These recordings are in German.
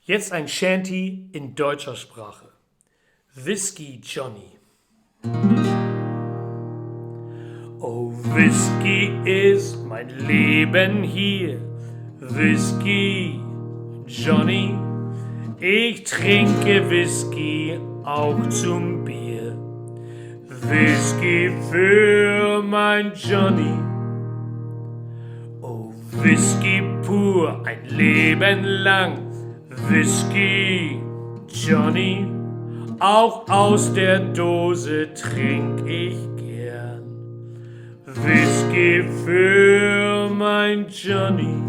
Jetzt ein Shanty in deutscher Sprache. Whisky Johnny. Oh, Whisky ist mein Leben hier. Whisky Johnny. Ich trinke Whisky auch zum Bier. Whisky für mein Johnny. Oh, Whisky pur ein Leben lang. Whisky Johnny, auch aus der Dose trink ich gern. Whisky für mein Johnny.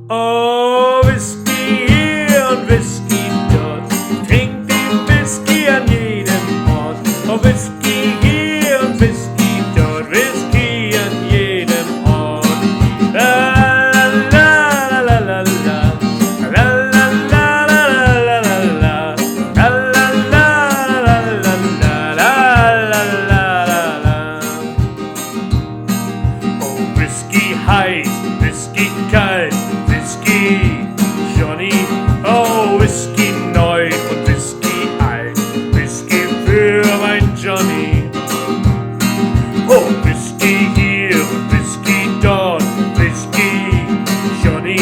Oh, Whisky hier und Whisky dort, trink den Whisky an jedem Ort. Oh, Whisky hier und Whisky dort, Whisky an jedem Ort. La la la la la la. Heiß, Whisky kalt, Whisky Johnny, oh Whisky neu und Whisky alt, Whisky für mein Johnny. Oh Whisky hier und Whisky dort, Whisky Johnny,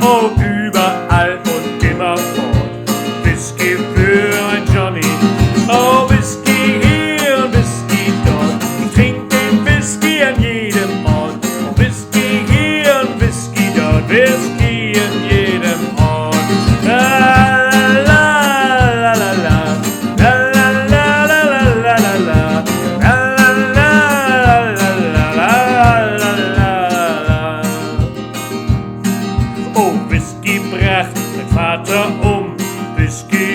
oh überall und immerfort, Whisky für mein Johnny. Oh Whisky hier und Whisky dort, ich trink den Whisky an jedem Ort. Whisky in jedem Ort. La la la la la, la la la la la la la, la la la la. Oh, Whisky bracht mein Vater um, Whisky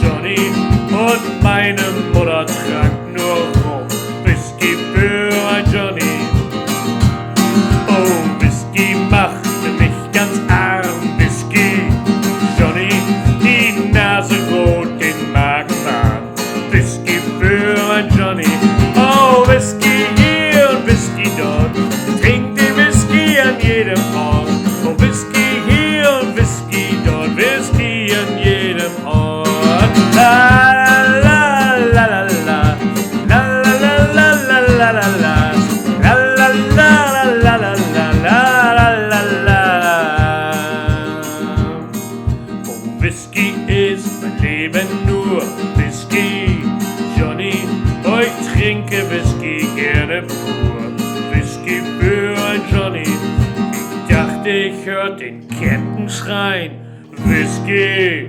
Johnny, und meine Mutter trank nur rum, Whisky für mein Johnny. Oh, Whisky macht ganz arm, Whisky Johnny, die Nase rot, den Magen warm, Whisky für mein Johnny. Oh, Whisky hier und Whisky dort, trink den Whisky an jedem Ort. Oh, Whisky hier und Whisky dort, Whisky an jedem Ort. La la la la la, la la la la la la la la, la la la la la la la. Whisky ist mein Leben nur, Whisky Johnny, oh ich trinke Whisky gerne pur, Whisky für ein Johnny. Ich dachte, ich hört den Captain schreien, Whisky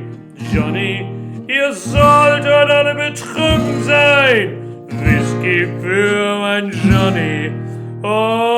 Johnny, ihr solltet alle betrunken sein, Whisky für mein Johnny. Oh,